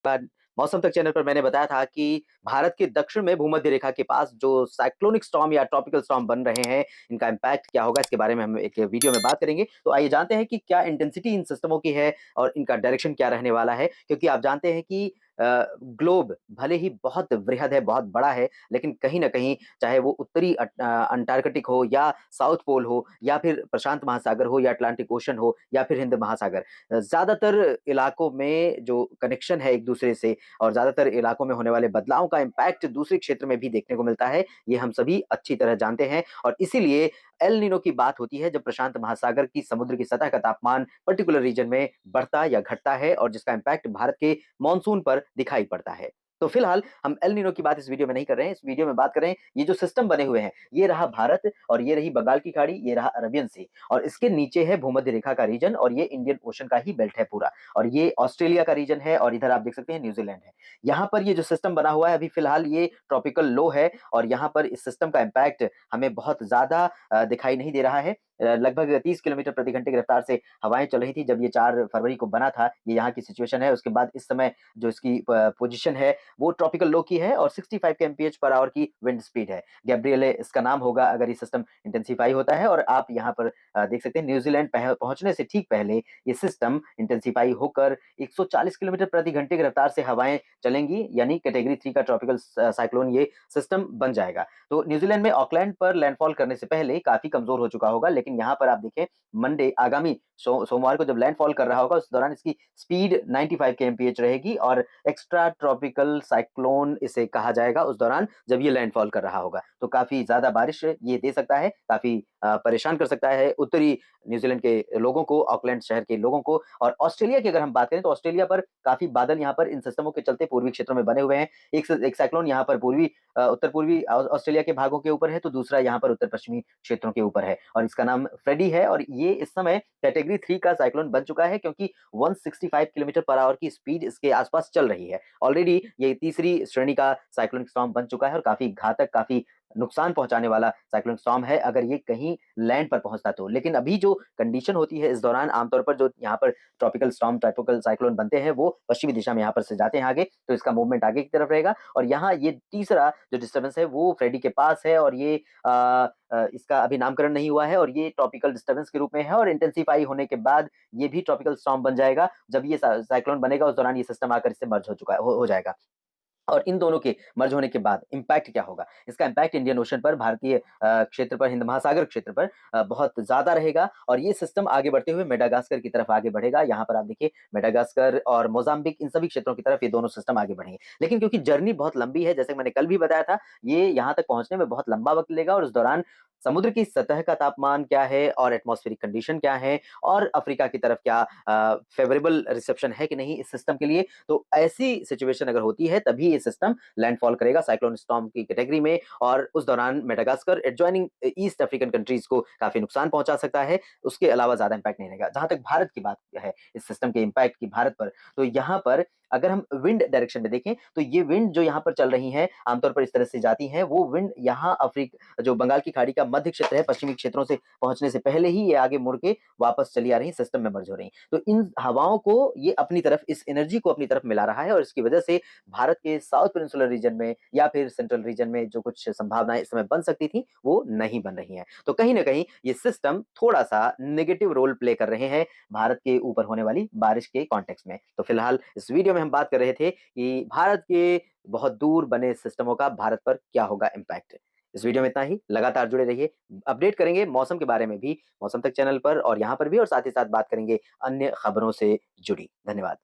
बाद मौसम तक चैनल पर मैंने बताया था कि भारत के दक्षिण में भूमध्य रेखा के पास जो साइक्लोनिक स्टॉर्म या ट्रॉपिकल स्टॉर्म बन रहे हैं, इनका इम्पैक्ट क्या होगा इसके बारे में हम एक वीडियो में बात करेंगे। तो आइए जानते हैं कि क्या इंटेंसिटी इन सिस्टमों की है और इनका डायरेक्शन क्या रहने वाला है। क्योंकि आप जानते हैं कि ग्लोब भले ही बहुत वृहद है, बहुत बड़ा है, लेकिन कहीं न कहीं चाहे वो उत्तरी अंटार्कटिक हो या साउथ पोल हो या फिर प्रशांत महासागर हो या अटलांटिक ओशन हो या फिर हिंद महासागर। ज़्यादातर इलाकों में जो कनेक्शन है एक-दूसरे से और ज़्यादातर इलाकों में होने वाले बदलाव का इम्पैक्ट दूसरे क्षेत्र में भी देखने को मिलता है, ये हम सभी अच्छी तरह जानते हैं और इसीलिए एल नीनो की बात होती है जब प्रशांत महासागर की समुद्र की सतह का तापमान पर्टिकुलर रीजन में बढ़ता या घटता है और जिसका इम्पैक्ट भारत के मॉनसून पर दिखाई पड़ता है। तो फिलहाल हम एल नीनो की बात इस वीडियो में नहीं कर रहे हैं, इस वीडियो में बात कर रहे हैं ये जो सिस्टम बने हुए हैं, ये रहा भारत और ये रही बंगाल की खाड़ी, ये रहा अरबियन सी और इसके नीचे है भूमध्य रेखा का रीजन और ये इंडियन ओशन का ही बेल्ट है पूरा और ये ऑस्ट्रेलिया का रीजन है और इधर आप देख सकते हैं न्यूजीलैंड है। यहाँ पर ये जो सिस्टम बना हुआ है अभी फिलहाल ये ट्रॉपिकल लो है और यहाँ पर इस सिस्टम का इम्पैक्ट हमें बहुत ज़्यादा दिखाई नहीं दे रहा है। लगभग 30 किलोमीटर प्रति घंटे की रफ्तार से हवाएँ चल रही थी जब ये 4 फरवरी को बना था, ये यहाँ की सिचुएशन है। उसके बाद इस समय जो इसकी पोज़ीशन है वो ट्रॉपिकल लो की है और 65 केएमपीएच पर आवर की विंड स्पीड है। गैब्रिएले इसका नाम होगा अगर ये सिस्टम इंटेंसिफ़ाई होता है और आप यहाँ पर देख सकते हैं न्यूज़ीलैंड पहुँचने से ठीक पहले ये सिस्टम इंटेंसिफ़ाई होकर 140 किलोमीटर प्रति घंटे की रफ्तार से हवाएँ चलेंगी यानी कैटेगरी 3 का ट्रॉपिकल साइक्लोन ये सिस्टम बन जाएगा। तो न्यूज़ीलैंड में ऑकलैंड पर लैंडफॉल करने से पहले काफ़ी कमज़ोर हो चुका होगा, लेकिन यहाँ पर आप देखें मंडे आगामी सोमवार को जब लैंडफॉल कर रहा होगा उस दौरान इसकी स्पीड 95 केएमपीएच रहेगी और एक्स्ट्रा ट्रॉपिकल साइक्लोन इसे कहा जाएगा उस दौरान जब ये लैंडफॉल कर रहा होगा। तो काफ़ी ज़्यादा बारिश ये दे सकता है, काफ़ी परेशान कर सकता है उत्तरी न्यूज़ीलैंड के लोगों को, ऑकलैंड शहर के लोगों को और ऑस्ट्रेलिया की अगर हम बात करें तो ऑस्ट्रेलिया पर काफ़ी बादल यहाँ पर इन सिस्टमों के चलते पूर्वी क्षेत्रों में बने हुए हैं। एक साइक्लोन यहाँ पर उत्तर-पूर्वी ऑस्ट्रेलिया के भागों के ऊपर है, तो दूसरा यहाँ पर उत्तर-पश्चिमी क्षेत्रों के ऊपर है और इसका नाम फ्रेडी है और ये इस समय कैटेगरी 3 का साइक्लोन बन चुका है क्योंकि 165 किलोमीटर पर आवर की स्पीड इसके आसपास चल रही है। ऑलरेडी ये तीसरी श्रेणी का साइक्लोनिक स्टॉर्म बन चुका है और काफ़ी घातक, काफ़ी नुकसान पहुँचाने वाला साइक्लोनिक स्टॉर्म है अगर ये कहीं लैंड पर पहुँचता तो। लेकिन अभी जो कंडीशन होती है इस दौरान आमतौर पर जो यहाँ पर ट्रॉपिकल स्टॉर्म, ट्रॉपिकल साइक्लोन बनते हैं वो पश्चिमी दिशा में यहाँ पर से जाते हैं आगे, तो इसका मूवमेंट आगे की तरफ रहेगा और यहाँ ये तीसरा जो डिस्टर्बेंस है वो फ्रेडी के पास है और ये इसका अभी नामकरण नहीं हुआ है और ये ट्रॉपिकल डिस्टर्बेंस के रूप में है और इंटेंसिफाई होने के बाद ये भी ट्रॉपिकल स्टॉर्म बन जाएगा। जब ये साइक्लोन बनेगा उस दौरान ये सिस्टम आकर इससे मर्ज हो जाएगा। और इन दोनों के मर्ज होने के बाद इम्पैक्ट क्या होगा? इसका इम्पैक्ट इंडियन ओशन पर, भारतीय क्षेत्र पर, हिंद महासागर क्षेत्र पर बहुत ज़्यादा रहेगा और ये सिस्टम आगे बढ़ते हुए मेडागास्कर की तरफ आगे बढ़ेगा। यहाँ पर आप देखिए मेडागास्कर और मोज़ाम्बिक इन सभी क्षेत्रों की तरफ ये दोनों सिस्टम आगे बढ़ेंगे। लेकिन क्योंकि जर्नी बहुत लंबी है, जैसे मैंने कल भी बताया था, ये यहाँ तक पहुँचने में बहुत लंबा वक़्त लेगा और उस दौरान समुद्र की सतह का तापमान क्या है और एटमॉस्फेरिक कंडीशन क्या है और अफ्रीका की तरफ क्या फ़ेवरेबल रिसेप्शन है कि नहीं इस सिस्टम के लिए। तो ऐसी सिचुएशन अगर होती है तभी ये सिस्टम लैंडफॉल करेगा साइक्लोन स्टॉर्म की कैटेगरी में और उस दौरान Madagascar adjoining east African countries को काफ़ी नुकसान पहुँचा सकता है। उसके अलावा ज़्यादा इम्पैक्ट नहीं रहेगा। जहाँ तक भारत की बात है इस सिस्टम के इम्पैक्ट की भारत पर, तो यहाँ पर अगर हम विंड डायरेक्शन में देखें, तो ये विंड जो यहाँ पर चल रही हैं, आमतौर पर इस तरह से जाती हैं, वो विंड यहाँ जो बंगाल की खाड़ी का मध्य क्षेत्र है, पश्चिमी क्षेत्रों से पहुँचने से पहले ही ये आगे मुड़ के वापस चली आ रही हैं, सिस्टम में मर्ज हो रही हैं। तो इन हवाओं को ये अपनी तरफ इस एनर्जी को अपनी तरफ मिला रहा है और इसकी वजह से भारत के साउथ पेनिनसुलर रीजन में या फिर सेंट्रल रीजन में जो कुछ संभावनाएँ इस समय बन सकती थी, वो नहीं बन रही हैं। तो कहीं न कहीं ये सिस्टम थोड़ा-सा नेगेटिव रोल प्ले कर रहे हैं भारत के ऊपर होने वाली बारिश के कॉन्टेक्स्ट में। तो फिलहाल इस वीडियो में हम बात कर रहे थे कि भारत के बहुत दूर बने सिस्टमों का भारत पर क्या होगा इम्पैक्ट। इस वीडियो में इतना ही, लगातार जुड़े रहिए, अपडेट करेंगे मौसम के बारे में भी, मौसम तक चैनल पर और यहाँ पर भी और साथ ही साथ बात करेंगे अन्य खबरों से जुड़ी। धन्यवाद।